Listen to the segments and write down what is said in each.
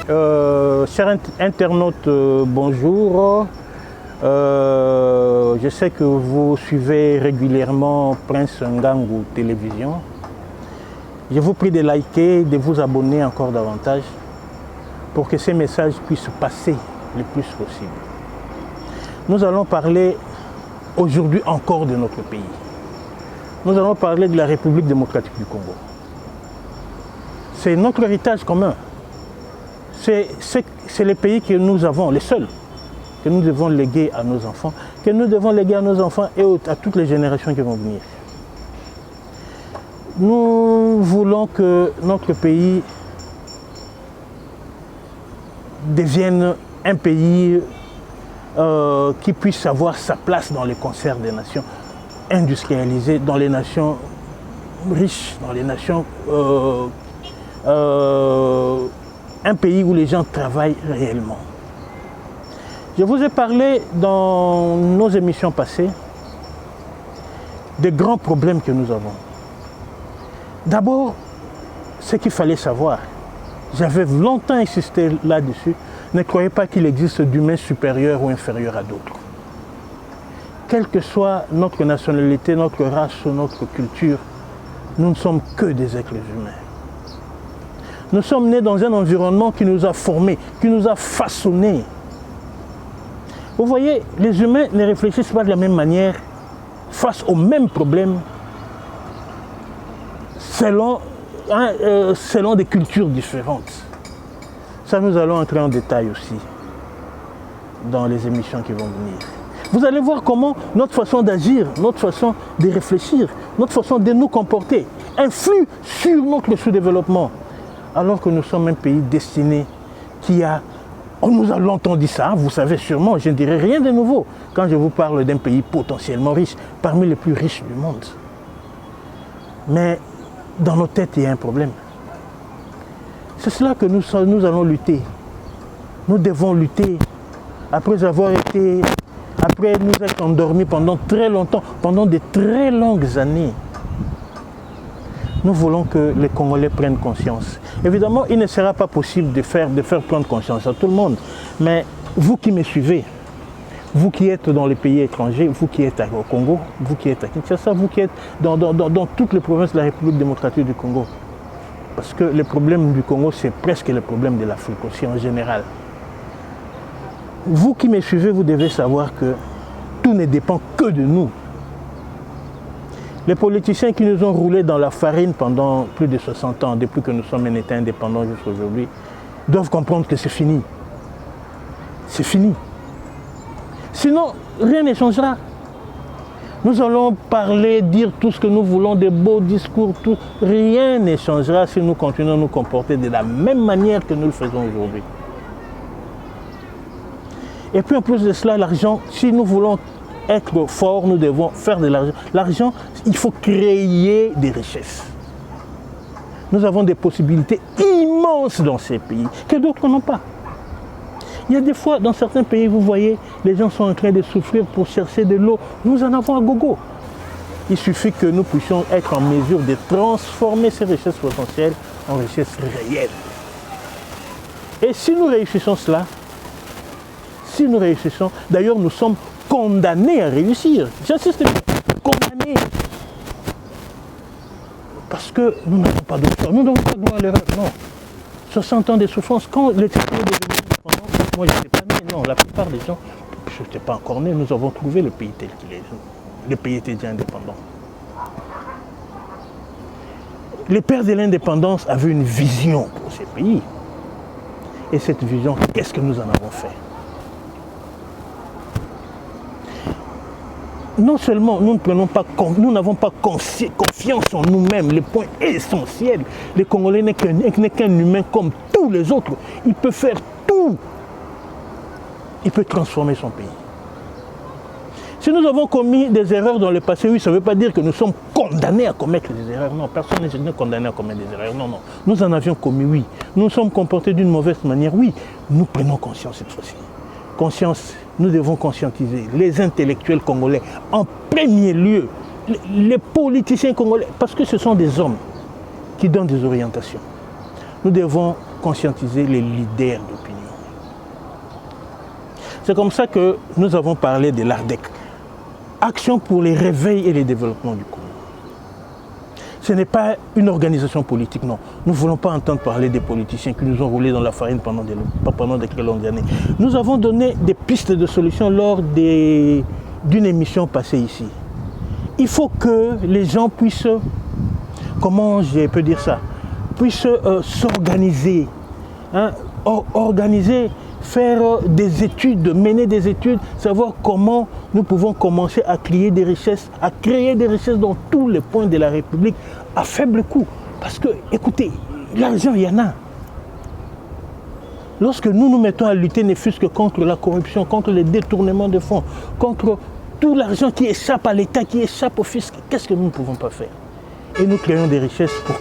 Chers internautes, bonjour. Je sais que vous suivez régulièrement Prince Ngangu Télévision. Je vous prie de liker, de vous abonner encore davantage pour que ces messages puissent passer le plus possible. Nous allons parler aujourd'hui encore de notre pays. Nous allons parler de la République démocratique du Congo. C'est notre héritage commun. C'est le pays que nous avons, les seuls, que nous devons léguer à nos enfants, que nous devons léguer à nos enfants et à toutes les générations qui vont venir. Nous voulons que notre pays devienne un pays qui puisse avoir sa place dans les concerts des nations industrialisées, dans les nations riches, dans les nations... un pays où les gens travaillent réellement. Je vous ai parlé dans nos émissions passées des grands problèmes que nous avons. D'abord, ce qu'il fallait savoir, j'avais longtemps insisté là-dessus, ne croyez pas qu'il existe d'humains supérieurs ou inférieurs à d'autres. Quelle que soit notre nationalité, notre race ou notre culture, nous ne sommes que des êtres humains. Nous sommes nés dans un environnement qui nous a formés, qui nous a façonnés. Vous voyez, les humains ne réfléchissent pas de la même manière face aux mêmes problèmes selon des cultures différentes. Ça, nous allons entrer en détail aussi dans les émissions qui vont venir. Vous allez voir comment notre façon d'agir, notre façon de réfléchir, notre façon de nous comporter influe sur notre sous-développement. Alors que nous sommes un pays destiné qui a... On nous a longtemps dit ça, vous savez sûrement, je ne dirai rien de nouveau quand je vous parle d'un pays potentiellement riche, parmi les plus riches du monde. Mais dans nos têtes, il y a un problème. C'est cela que nous allons lutter. Nous devons lutter après nous être endormis pendant très longtemps, pendant de très longues années. Nous voulons que les Congolais prennent conscience. Évidemment, il ne sera pas possible de faire prendre conscience à tout le monde. Mais vous qui me suivez, vous qui êtes dans les pays étrangers, vous qui êtes au Congo, vous qui êtes à Kinshasa, vous qui êtes dans toutes les provinces de la République démocratique du Congo. Parce que le problème du Congo, c'est presque le problème de l'Afrique aussi en général. Vous qui me suivez, vous devez savoir que tout ne dépend que de nous. Les politiciens qui nous ont roulés dans la farine pendant plus de 60 ans, depuis que nous sommes un État indépendant jusqu'à aujourd'hui, doivent comprendre que c'est fini. C'est fini. Sinon, rien ne changera. Nous allons parler, dire tout ce que nous voulons, des beaux discours, tout. Rien ne changera si nous continuons à nous comporter de la même manière que nous le faisons aujourd'hui. Et puis en plus de cela, l'argent, si nous voulons être forts, nous devons faire de l'argent. L'argent, il faut créer des richesses. Nous avons des possibilités immenses dans ces pays que d'autres n'ont pas. Il y a des fois, dans certains pays, vous voyez, les gens sont en train de souffrir pour chercher de l'eau. Nous en avons à gogo. Il suffit que nous puissions être en mesure de transformer ces richesses potentielles en richesses réelles. Et si nous réussissons cela, d'ailleurs nous sommes condamnés à réussir. J'insiste, condamnés. Parce que nous n'avons pas d'autre choix. Nous n'avons pas droit à l'erreur. Non. 60 ans de souffrance, quand les pays devenaient indépendants, moi je n'étais pas né. Non, la plupart des gens, je n'étais pas encore né. Nous avons trouvé le pays tel qu'il est. Le pays était déjà indépendant. Les pères de l'indépendance avaient une vision pour ces pays. Et cette vision, qu'est-ce que nous en avons fait? Non seulement nous n'avons pas confiance en nous-mêmes, le point essentiel. Le Congolais n'est qu'un humain comme tous les autres. Il peut faire tout. Il peut transformer son pays. Si nous avons commis des erreurs dans le passé, oui, ça ne veut pas dire que nous sommes condamnés à commettre des erreurs. Non, personne n'est condamné à commettre des erreurs. Non, non. Nous en avions commis, oui. Nous nous sommes comportés d'une mauvaise manière, oui. Nous prenons conscience cette fois-ci. Conscience, nous devons conscientiser les intellectuels congolais, en premier lieu, les politiciens congolais, parce que ce sont des hommes qui donnent des orientations. Nous devons conscientiser les leaders d'opinion. C'est comme ça que nous avons parlé de l'ARDEC. Action pour les réveils et le développement du Congo. Ce n'est pas une organisation politique, non. Nous ne voulons pas entendre parler des politiciens qui nous ont roulé dans la farine pendant de très longues années. Nous avons donné des pistes de solutions lors d'une émission passée ici. Il faut que les gens puissent, comment je peux dire ça, puissent s'organiser, hein, organiser, faire des études, mener des études, savoir comment nous pouvons commencer à créer des richesses dans tous les points de la République à faible coût. Parce que, écoutez, l'argent, il y en a. Lorsque nous nous mettons à lutter, ne fût-ce que contre la corruption, contre les détournements de fonds, contre tout l'argent qui échappe à l'État, qui échappe au fisc, qu'est-ce que nous ne pouvons pas faire? Et nous créons des richesses pour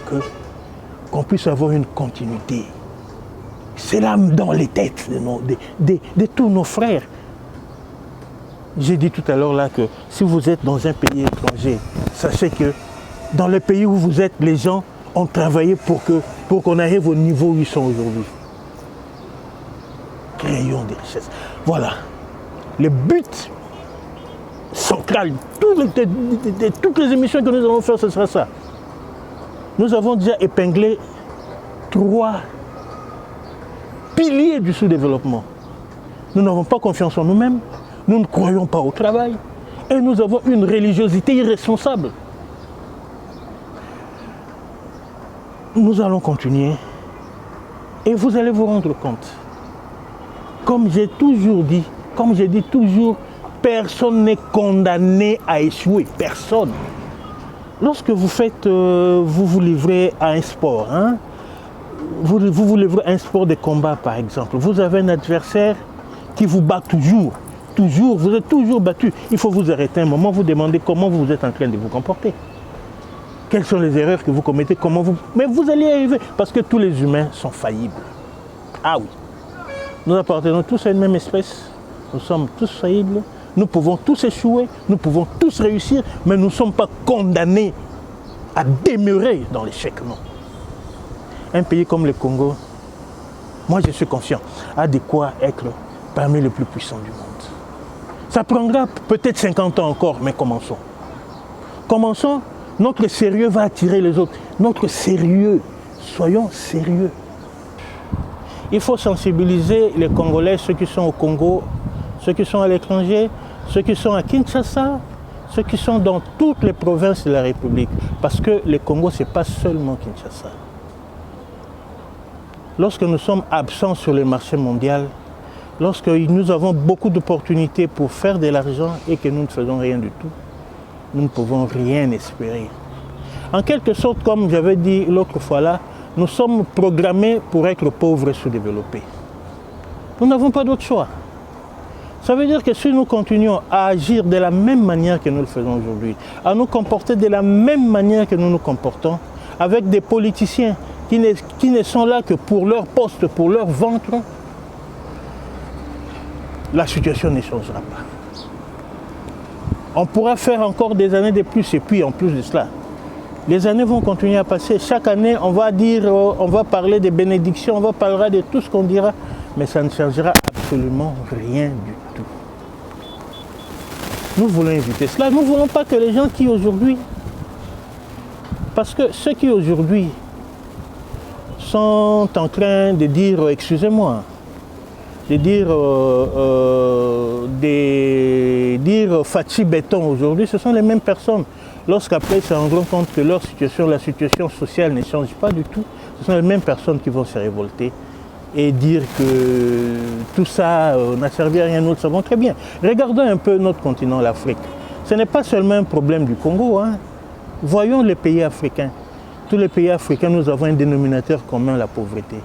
qu'on puisse avoir une continuité. C'est l'âme dans les têtes de tous nos frères. J'ai dit tout à l'heure là que si vous êtes dans un pays étranger, sachez que dans le pays où vous êtes, les gens ont travaillé pour qu'on arrive au niveau où ils sont aujourd'hui. Créons des richesses. Voilà. Le but central de toutes les émissions que nous allons faire, ce sera ça. Nous avons déjà épinglé 3 piliers du sous-développement. Nous n'avons pas confiance en nous-mêmes, nous ne croyons pas au travail et nous avons une religiosité irresponsable. Nous allons continuer et vous allez vous rendre compte. Comme j'ai toujours dit, comme je dis toujours, personne n'est condamné à échouer, personne. Lorsque vous faites, vous livrez à un sport, hein, vous livrez un sport de combat par exemple, vous avez un adversaire qui vous bat toujours, vous êtes toujours battu. Il faut vous arrêter un moment, vous demander comment vous êtes en train de vous comporter. Quelles sont les erreurs que vous commettez, mais vous allez y arriver, parce que tous les humains sont faillibles. Ah oui, nous appartenons tous à une même espèce, nous sommes tous faillibles, nous pouvons tous échouer, nous pouvons tous réussir, mais nous ne sommes pas condamnés à demeurer dans l'échec, non. Un pays comme le Congo, moi je suis conscient, a de quoi être parmi les plus puissants du monde. Ça prendra peut-être 50 ans encore, mais commençons. Commençons, notre sérieux va attirer les autres. Notre sérieux, soyons sérieux. Il faut sensibiliser les Congolais, ceux qui sont au Congo, ceux qui sont à l'étranger, ceux qui sont à Kinshasa, ceux qui sont dans toutes les provinces de la République. Parce que le Congo, ce n'est pas seulement Kinshasa. Lorsque nous sommes absents sur le marché mondial, lorsque nous avons beaucoup d'opportunités pour faire de l'argent et que nous ne faisons rien du tout, nous ne pouvons rien espérer. En quelque sorte, comme j'avais dit l'autre fois là, nous sommes programmés pour être pauvres et sous-développés. Nous n'avons pas d'autre choix. Ça veut dire que si nous continuons à agir de la même manière que nous le faisons aujourd'hui, à nous comporter de la même manière que nous nous comportons, avec des politiciens qui ne sont là que pour leur poste, pour leur ventre, la situation ne changera pas. On pourra faire encore des années de plus et puis en plus de cela, les années vont continuer à passer. Chaque année, on va parler des bénédictions, on va parler de tout ce qu'on dira, mais ça ne changera absolument rien du tout. Nous voulons éviter cela. Nous ne voulons pas que les gens qui aujourd'hui, parce que ceux qui aujourd'hui sont en train de dire, excusez-moi, de dire Fachi Béton aujourd'hui, ce sont les mêmes personnes. Lorsqu'après ils se rendront compte que leur situation, la situation sociale ne change pas du tout, ce sont les mêmes personnes qui vont se révolter et dire que tout ça n'a servi à rien, nous le savons très bien. Regardons un peu notre continent, l'Afrique. Ce n'est pas seulement un problème du Congo, hein. Voyons les pays africains. Tous les pays africains, nous avons un dénominateur commun, la pauvreté.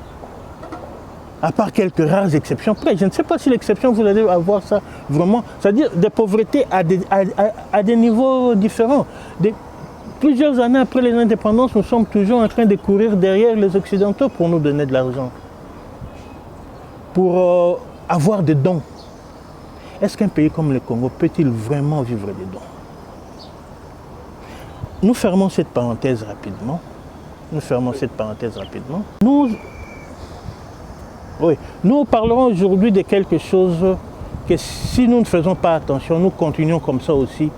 À part quelques rares exceptions près. Je ne sais pas si l'exception, vous allez avoir ça vraiment. C'est-à-dire des pauvretés à des niveaux différents. Plusieurs années après les indépendances, nous sommes toujours en train de courir derrière les Occidentaux pour nous donner de l'argent. Pour avoir des dons. Est-ce qu'un pays comme le Congo peut-il vraiment vivre des dons? Nous fermons cette parenthèse rapidement. Oui, nous parlerons aujourd'hui de quelque chose que si nous ne faisons pas attention, nous continuons comme ça aussi,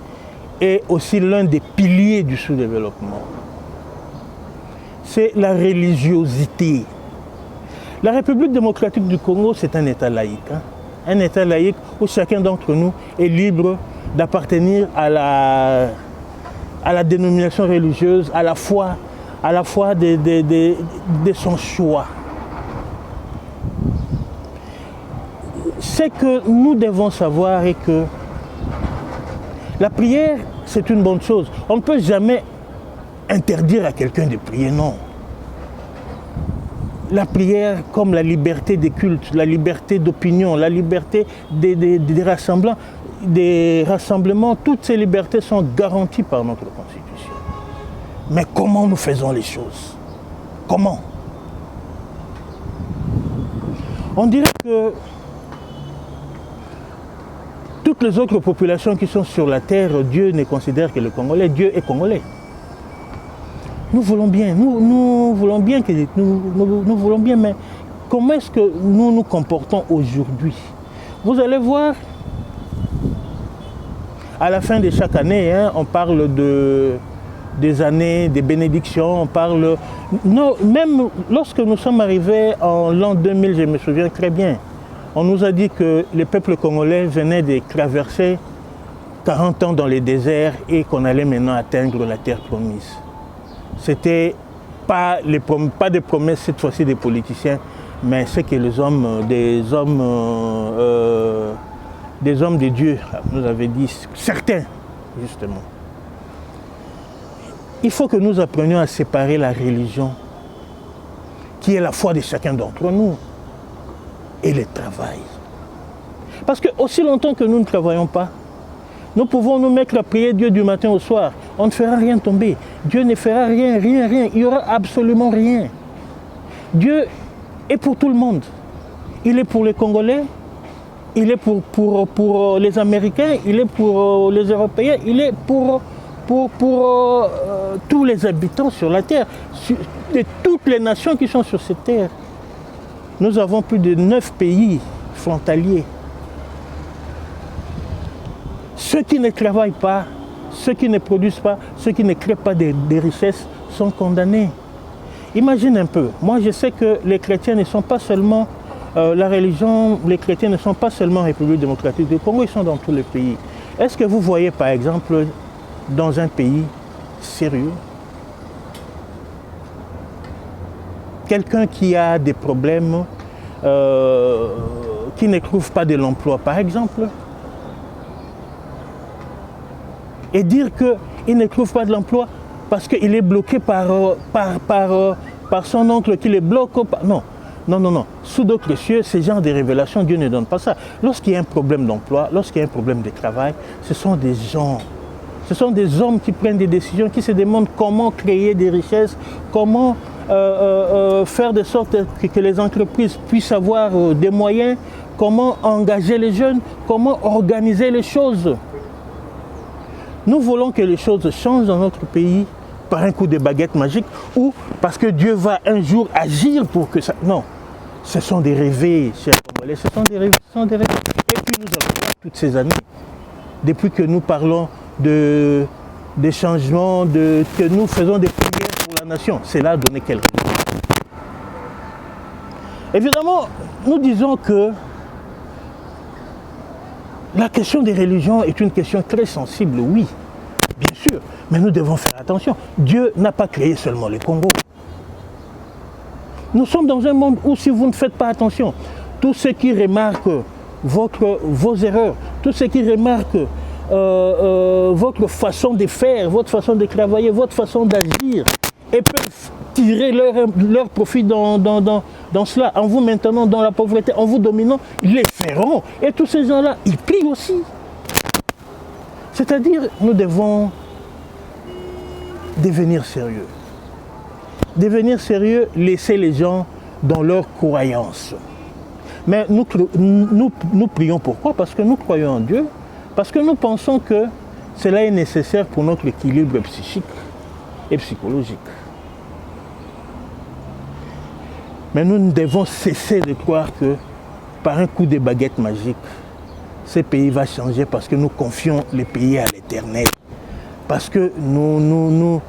est aussi l'un des piliers du sous-développement. C'est la religiosité. La République démocratique du Congo, c'est un État laïque. Hein? Un État laïque où chacun d'entre nous est libre d'appartenir à la dénomination religieuse, à la foi de son choix. Ce que nous devons savoir est que la prière, c'est une bonne chose. On ne peut jamais interdire à quelqu'un de prier, non. La prière, comme la liberté des cultes, la liberté d'opinion, la liberté des rassemblements, toutes ces libertés sont garanties par notre Constitution. Mais comment nous faisons les choses? Comment? On dirait que toutes les autres populations qui sont sur la terre, Dieu ne considère que le Congolais. Dieu est Congolais. Nous voulons bien, nous voulons bien, mais comment est-ce que nous nous comportons aujourd'hui? Vous allez voir, à la fin de chaque année, hein, on parle des années, des bénédictions, on parle... Non, même lorsque nous sommes arrivés en l'an 2000, je me souviens très bien, on nous a dit que le peuple congolais venait de traverser 40 ans dans les déserts et qu'on allait maintenant atteindre la terre promise. C'était pas des promesses cette fois-ci des politiciens, mais c'est que des hommes de Dieu nous avaient dit, certains justement. Il faut que nous apprenions à séparer la religion, qui est la foi de chacun d'entre nous, et le travail. Parce que aussi longtemps que nous ne travaillons pas, nous pouvons nous mettre à prier Dieu du matin au soir. On ne fera rien tomber. Dieu ne fera rien. Il n'y aura absolument rien. Dieu est pour tout le monde. Il est pour les Congolais, il est pour les Américains, il est pour les Européens, il est pour tous les habitants sur la terre, de toutes les nations qui sont sur cette terre. Nous avons plus de 9 pays frontaliers. Ceux qui ne travaillent pas, ceux qui ne produisent pas, ceux qui ne créent pas des richesses sont condamnés. Imagine un peu, moi je sais que les chrétiens ne sont pas seulement, la religion, les chrétiens ne sont pas seulement en République démocratique du Congo, ils sont dans tous les pays. Est-ce que vous voyez par exemple dans un pays sérieux, quelqu'un qui a des problèmes, qui ne trouve pas de l'emploi par exemple, et dire qu'il ne trouve pas de l'emploi parce qu'il est bloqué par son oncle qui le bloque. Non. Sous d'autres cieux, ce genre de révélations, Dieu ne donne pas ça. Lorsqu'il y a un problème d'emploi, lorsqu'il y a un problème de travail, ce sont des gens. Ce sont des hommes qui prennent des décisions, qui se demandent comment créer des richesses, comment faire de sorte que les entreprises puissent avoir des moyens, comment engager les jeunes, comment organiser les choses. Nous voulons que les choses changent dans notre pays par un coup de baguette magique ou parce que Dieu va un jour agir pour que ça... Non, ce sont des rêves, chers Congolais, ce sont des rêves. Et puis nous avons toutes ces années, depuis que nous parlons des changements, que nous faisons des prières pour la nation, cela a donné quelque chose. Évidemment, nous disons que la question des religions est une question très sensible, oui, bien sûr, mais nous devons faire attention. Dieu n'a pas créé seulement le Congo. Nous sommes dans un monde où si vous ne faites pas attention, tous ceux qui remarquent vos erreurs, tous ceux qui remarquent votre façon de faire, votre façon de travailler, votre façon d'agir, et peuvent tirer leur profit dans cela, en vous maintenant dans la pauvreté, en vous dominant, ils les feront. Et tous ces gens-là, ils prient aussi. C'est-à-dire, nous devons devenir sérieux. Devenir sérieux, laisser les gens dans leurs croyances. Mais nous prions pourquoi? Parce que nous croyons en Dieu, parce que nous pensons que cela est nécessaire pour notre équilibre psychique et psychologique. Mais nous devons cesser de croire que par un coup de baguette magique, ce pays va changer parce que nous confions les pays à l'Éternel. Parce que nous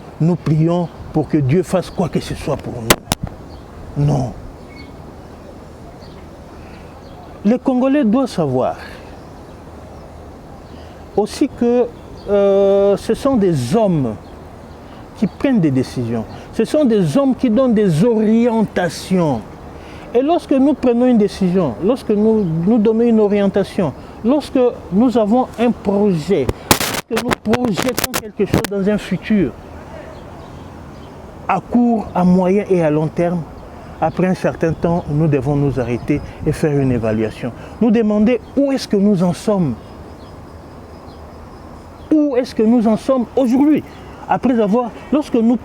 prions pour que Dieu fasse quoi que ce soit pour nous. Non. Les Congolais doivent savoir aussi que ce sont des hommes qui prennent des décisions. Ce sont des hommes qui donnent des orientations. Et lorsque nous prenons une décision, lorsque nous donnons une orientation, lorsque nous avons un projet, lorsque nous projetons quelque chose dans un futur, à court, à moyen et à long terme, après un certain temps, nous devons nous arrêter et faire une évaluation. Nous demander où est-ce que nous en sommes. Où est-ce que nous en sommes aujourd'hui? Après avoir, lorsque nous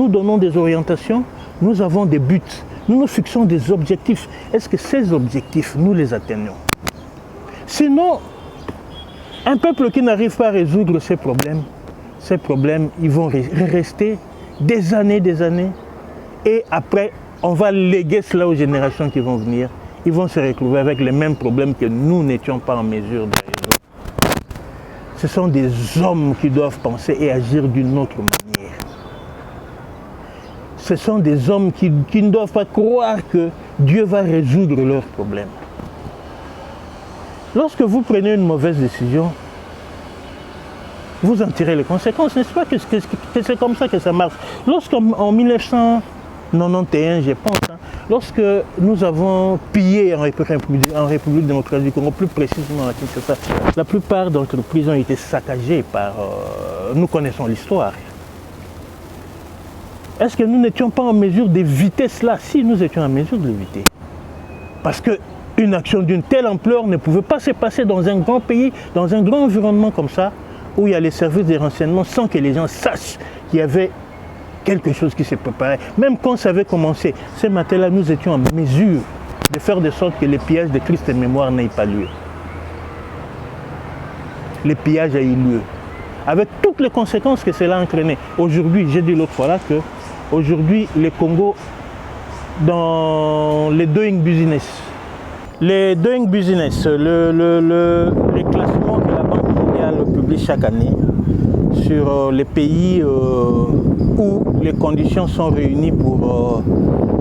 donnons des orientations, nous avons des buts. Nous nous fixons des objectifs. Est-ce que ces objectifs, nous les atteignons? Sinon, un peuple qui n'arrive pas à résoudre ces problèmes, ils vont rester des années. Et après, on va léguer cela aux générations qui vont venir. Ils vont se retrouver avec les mêmes problèmes que nous n'étions pas en mesure de résoudre. Ce sont des hommes qui doivent penser et agir d'une autre manière. Ce sont des hommes qui ne doivent pas croire que Dieu va résoudre leurs problèmes. Lorsque vous prenez une mauvaise décision, vous en tirez les conséquences, n'est-ce pas que c'est comme ça que ça marche? Lorsqu'en 1991, je pense, lorsque nous avons pillé en République démocratique du Congo, plus précisément à Kinshasa, la plupart d'entreprises ont été saccagées par... nous connaissons l'histoire. Est-ce que nous n'étions pas en mesure d'éviter cela? Si, nous étions en mesure de l'éviter. Parce qu'une action d'une telle ampleur ne pouvait pas se passer dans un grand pays, dans un grand environnement comme ça, où il y a les services de renseignement sans que les gens sachent qu'il y avait quelque chose qui se préparait. Même quand ça avait commencé, ce matin-là, nous étions en mesure de faire de sorte que le pillage de Christ et mémoire n'ait pas lieu. Le pillage a eu lieu. Avec toutes les conséquences que cela a entraîné. Aujourd'hui, j'ai dit l'autre fois là que aujourd'hui, le Congo, dans les doing business, les classements que la Banque mondiale publie chaque année sur les pays où les conditions sont réunies pour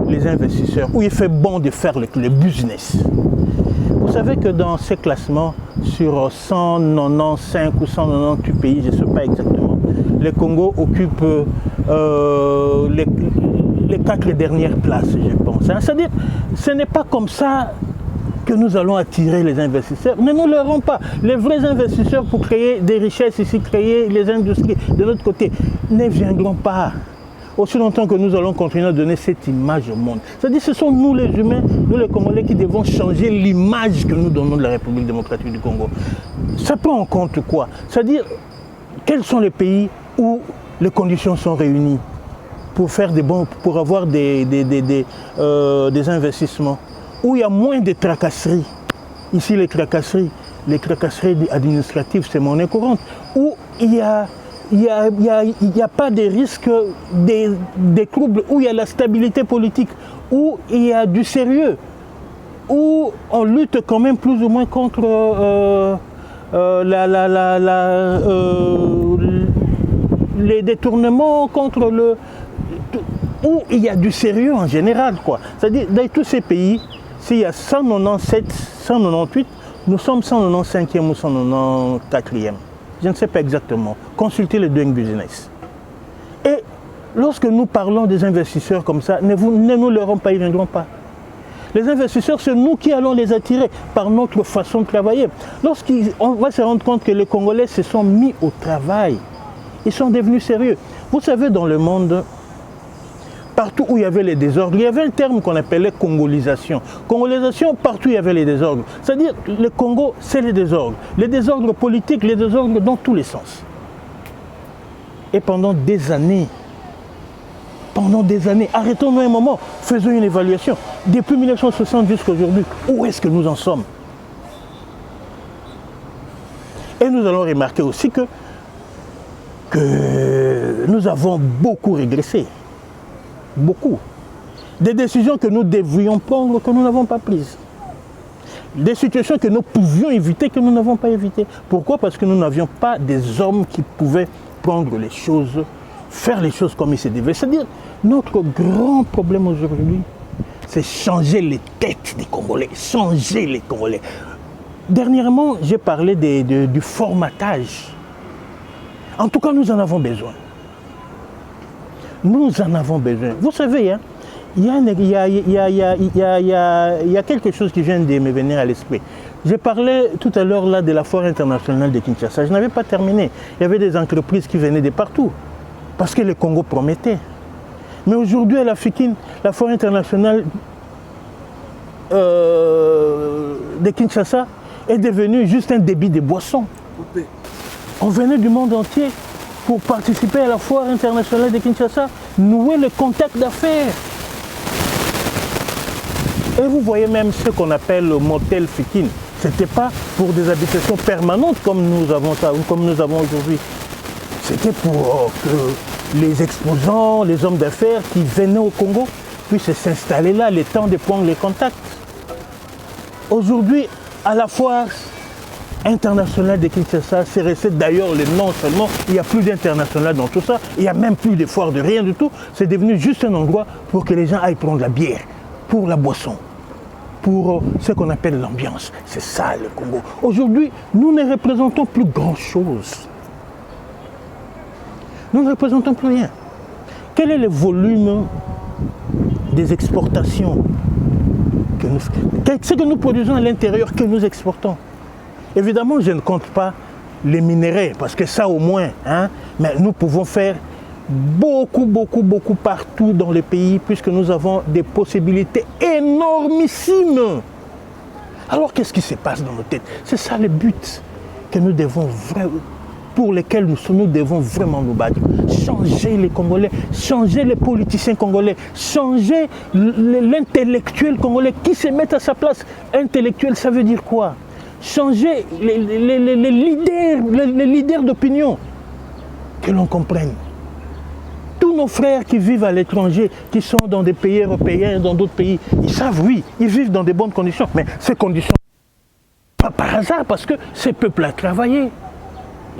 les investisseurs, où il fait bon de faire le business. Vous savez que dans ces classements, sur 195 ou 198 pays, je ne sais pas exactement, le Congo occupe les 4 dernières places, je pense. C'est-à-dire, ce n'est pas comme ça que nous allons attirer les investisseurs. Ne nous leurrons pas. Les vrais investisseurs pour créer des richesses ici, créer les industries de l'autre côté, ne viendront pas. Aussi longtemps que nous allons continuer à donner cette image au monde. C'est-à-dire que ce sont nous les humains, nous les Congolais qui devons changer l'image que nous donnons de la République démocratique du Congo. Ça prend en compte quoi? C'est-à-dire, quels sont les pays où les conditions sont réunies pour avoir des investissements, où il y a moins de tracasseries. Ici, les tracasseries administratives, c'est monnaie courante, où il n'y a pas de risque des troubles, où il y a la stabilité politique, où il y a du sérieux, où on lutte quand même plus ou moins contre les détournements, contre où il y a du sérieux en général, quoi. C'est-à-dire, dans tous ces pays, s'il y a 197, 198, nous sommes 195e ou 194e. Je ne sais pas exactement. Consultez le Doing Business. Et lorsque nous parlons des investisseurs comme ça, ne nous leurrons pas, ils ne viendront pas. Les investisseurs, c'est nous qui allons les attirer par notre façon de travailler. Lorsqu'on va se rendre compte que les Congolais se sont mis au travail, ils sont devenus sérieux. Vous savez, dans le monde, partout où il y avait les désordres, il y avait un terme qu'on appelait congolisation. Congolisation, partout où il y avait les désordres. C'est-à-dire, le Congo, c'est les désordres. Les désordres politiques, les désordres dans tous les sens. Et pendant des années, arrêtons-nous un moment, faisons une évaluation. Depuis 1960 jusqu'à aujourd'hui, où est-ce que nous en sommes? Et nous allons remarquer aussi que nous avons beaucoup régressé. Beaucoup. Des décisions que nous devrions prendre, que nous n'avons pas prises. Des situations que nous pouvions éviter, que nous n'avons pas évitées. Pourquoi? Parce que nous n'avions pas des hommes qui pouvaient prendre les choses, faire les choses comme il se devait. C'est-à-dire, notre grand problème aujourd'hui, c'est changer les têtes des Congolais, changer les Congolais. Dernièrement, j'ai parlé du formatage. En tout cas, nous en avons besoin. Nous en avons besoin. Vous savez, hein, il y a quelque chose qui vient de me venir à l'esprit. J'ai parlé tout à l'heure là de la foire internationale de Kinshasa. Je n'avais pas terminé. Il y avait des entreprises qui venaient de partout. Parce que le Congo promettait. Mais aujourd'hui, à la FIKIN, la foire internationale de Kinshasa est devenue juste un débit de boissons. On venait du monde entier pour participer à la foire internationale de Kinshasa, nouer le contact d'affaires. Et vous voyez même ce qu'on appelle le motel FIKIN. Ce n'était pas pour des habitations permanentes comme nous avons aujourd'hui. C'était pour que les exposants, les hommes d'affaires qui venaient au Congo puissent s'installer là, le temps de prendre les contacts. Aujourd'hui, à la foire internationale de Kinshasa, c'est resté d'ailleurs le nom seulement. Il n'y a plus d'international dans tout ça. Il n'y a même plus de foire de rien du tout. C'est devenu juste un endroit pour que les gens aillent prendre la bière, pour la boisson, pour ce qu'on appelle l'ambiance. C'est ça le Congo. Aujourd'hui, nous ne représentons plus grand-chose. Nous ne représentons plus rien. Quel est le volume des exportations ce que nous produisons à l'intérieur, que nous exportons? Évidemment, je ne compte pas les minéraux, parce que ça au moins, hein, mais nous pouvons faire beaucoup partout dans le pays, puisque nous avons des possibilités énormissimes. Alors qu'est-ce qui se passe dans nos têtes? C'est ça le but que nous devons vraiment, pour lesquels nous devons vraiment nous battre. Changer les Congolais, changer les politiciens congolais, changer l'intellectuel congolais qui se met à sa place. Intellectuel, ça veut dire quoi? Changer les leaders d'opinion, que l'on comprenne. Tous nos frères qui vivent à l'étranger, qui sont dans des pays européens, dans d'autres pays, ils savent, oui, ils vivent dans de bonnes conditions. Mais ces conditions, pas par hasard, parce que ces peuples ont travaillé.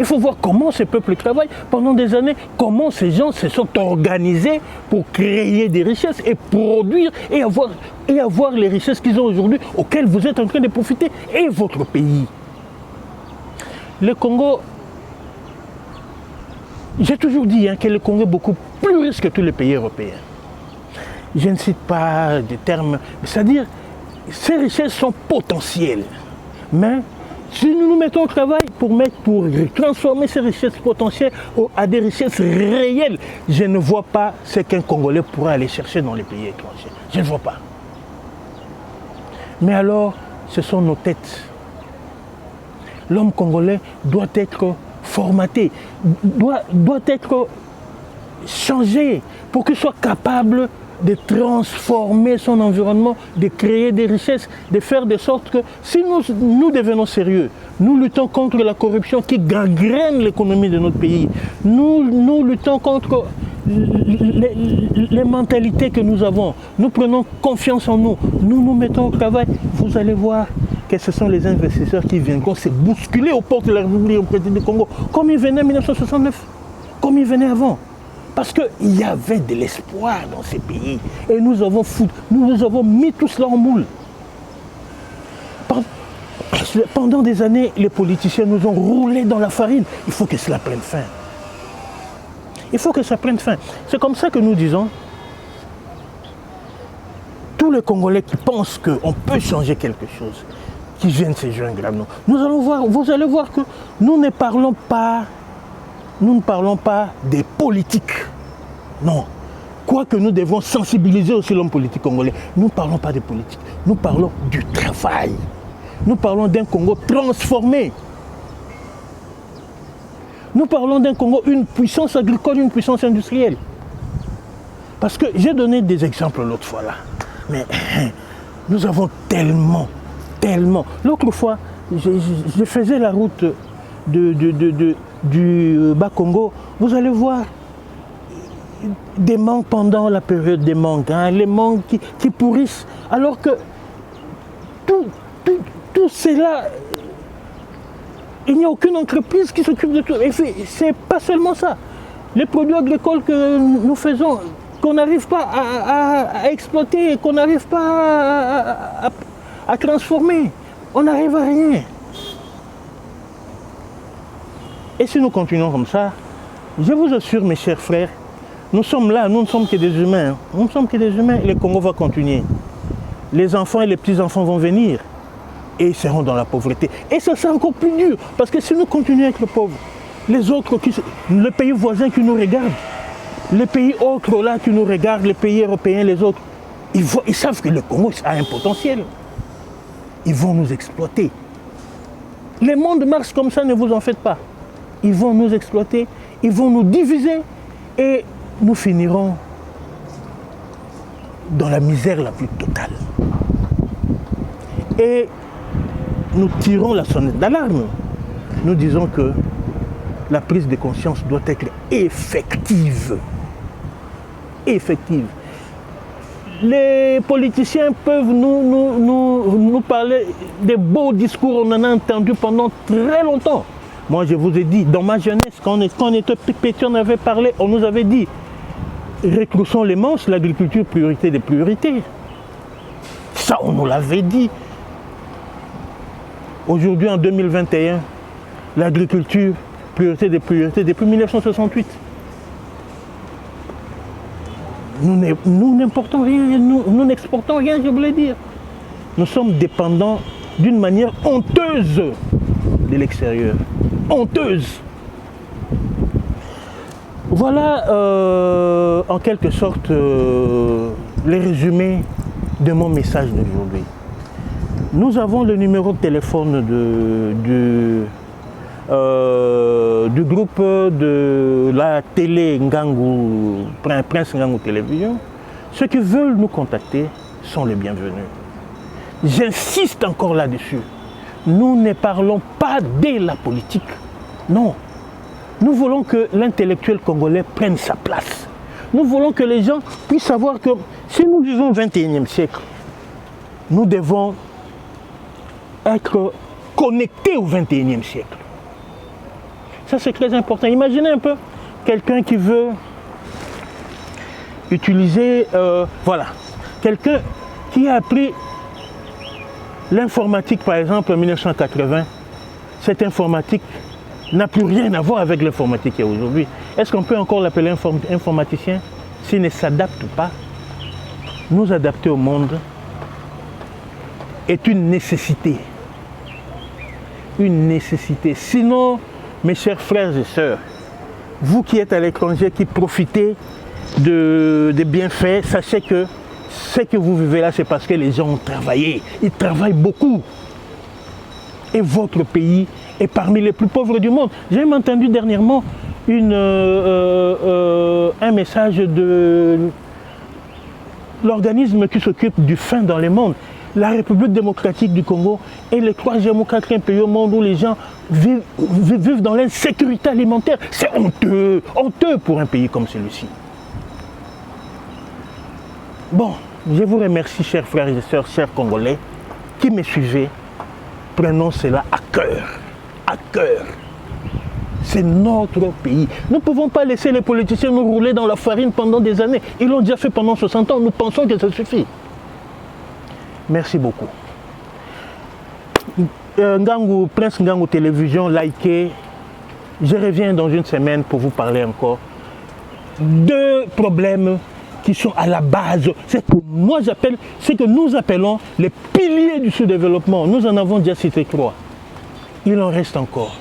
Il faut voir comment ces peuples travaillent pendant des années, comment ces gens se sont organisés pour créer des richesses et produire et avoir les richesses qu'ils ont aujourd'hui, auxquelles vous êtes en train de profiter, et votre pays. Le Congo, j'ai toujours dit que le Congo est beaucoup plus riche que tous les pays européens. Je ne cite pas des termes, c'est-à-dire ces richesses sont potentielles, mais si nous nous mettons au travail pour transformer ces richesses potentielles à des richesses réelles, je ne vois pas ce qu'un Congolais pourrait aller chercher dans les pays étrangers. Je ne vois pas. Mais alors, ce sont nos têtes. L'homme congolais doit être formaté, doit être changé pour qu'il soit capable de transformer son environnement, de créer des richesses, de faire de sorte que si nous devenons sérieux, nous luttons contre la corruption qui gangrène l'économie de notre pays, nous luttons contre les mentalités que nous avons, nous prenons confiance en nous, nous nous mettons au travail, vous allez voir que ce sont les investisseurs qui viendront se bousculer aux portes de la République du Congo, comme ils venaient en 1969, comme ils venaient avant. Parce qu'il y avait de l'espoir dans ces pays. Et nous avons mis tout cela en moule. Pendant des années, les politiciens nous ont roulé dans la farine. Il faut que cela prenne fin. Il faut que ça prenne fin. C'est comme ça que nous disons, tous les Congolais qui pensent qu'on peut changer quelque chose, qui viennent se joindre à nous. Vous allez voir que nous ne parlons pas des politiques. Non. Quoique nous devons sensibiliser aussi l'homme politique congolais. Nous ne parlons pas des politiques. Nous parlons du travail. Nous parlons d'un Congo transformé. Nous parlons d'un Congo, une puissance agricole, une puissance industrielle. Parce que j'ai donné des exemples l'autre fois là. Mais nous avons tellement. L'autre fois, je faisais la route du Bas-Congo. Vous allez voir, des mangues pendant la période des mangues, hein, les mangues qui pourrissent, alors que tout cela, il n'y a aucune entreprise qui s'occupe de tout. Et c'est pas seulement ça. Les produits agricoles que nous faisons, qu'on n'arrive pas à exploiter, qu'on n'arrive pas à transformer, on n'arrive à rien. Et si nous continuons comme ça, je vous assure, mes chers frères, nous sommes là, nous ne sommes que des humains. Nous ne sommes que des humains et le Congo va continuer. Les enfants et les petits-enfants vont venir et ils seront dans la pauvreté. Et ça sera encore plus dur, parce que si nous continuons à être pauvres, les autres, les pays voisins qui nous regardent, les pays autres là qui nous regardent, les pays européens, les autres, ils savent que le Congo a un potentiel. Ils vont nous exploiter. Les mondes marchent comme ça, ne vous en faites pas. Ils vont nous exploiter, ils vont nous diviser et nous finirons dans la misère la plus totale. Et nous tirons la sonnette d'alarme. Nous disons que la prise de conscience doit être effective. Effective. Les politiciens peuvent nous parler des beaux discours, on en a entendu pendant très longtemps. Moi, je vous ai dit, dans ma jeunesse, quand on était petit, on avait parlé, on nous avait dit, retroussons les manches, l'agriculture, priorité des priorités. Ça, on nous l'avait dit. Aujourd'hui, en 2021, l'agriculture, priorité des priorités depuis 1968. Nous n'importons rien, nous n'exportons rien, je voulais dire. Nous sommes dépendants d'une manière honteuse de l'extérieur. Honteuse. Voilà en quelque sorte les résumés de mon message d'aujourd'hui. Nous avons le numéro de téléphone du groupe de la télé Ngangou, Prince Ngangou Télévision. Ceux qui veulent nous contacter sont les bienvenus. J'insiste encore là-dessus. Nous ne parlons pas de la politique. Non. Nous voulons que l'intellectuel congolais prenne sa place. Nous voulons que les gens puissent savoir que si nous vivons au XXIe siècle, nous devons être connectés au XXIe siècle. Ça, c'est très important. Imaginez un peu quelqu'un qui veut utiliser, quelqu'un qui a appris l'informatique, par exemple, en 1980. Cette informatique n'a plus rien à voir avec l'informatique qu'il y a aujourd'hui. Est-ce qu'on peut encore l'appeler informaticien s'il ne s'adapte pas? Nous adapter au monde est une nécessité. Une nécessité. Sinon, mes chers frères et sœurs, vous qui êtes à l'étranger, qui profitez des bienfaits, sachez que ce que vous vivez là, c'est parce que les gens ont travaillé. Ils travaillent beaucoup. Et votre pays est parmi les plus pauvres du monde. J'ai même entendu dernièrement un message de l'organisme qui s'occupe du faim dans le monde. La République démocratique du Congo est le 3e ou 4e pays au monde où les gens vivent dans l'insécurité alimentaire. C'est honteux, honteux pour un pays comme celui-ci. Bon, je vous remercie, chers frères et sœurs, chers Congolais, qui me suivez. Prenons cela à cœur, à cœur. C'est notre pays. Nous ne pouvons pas laisser les politiciens nous rouler dans la farine pendant des années. Ils l'ont déjà fait pendant 60 ans. Nous pensons que ça suffit. Merci beaucoup. Prince Ngangou Télévision, likez. Je reviens dans une semaine pour vous parler encore. 2 problèmes qui sont à la base. C'est ce que nous appelons les piliers du sous-développement. Nous en avons déjà cité 3. Il en reste encore.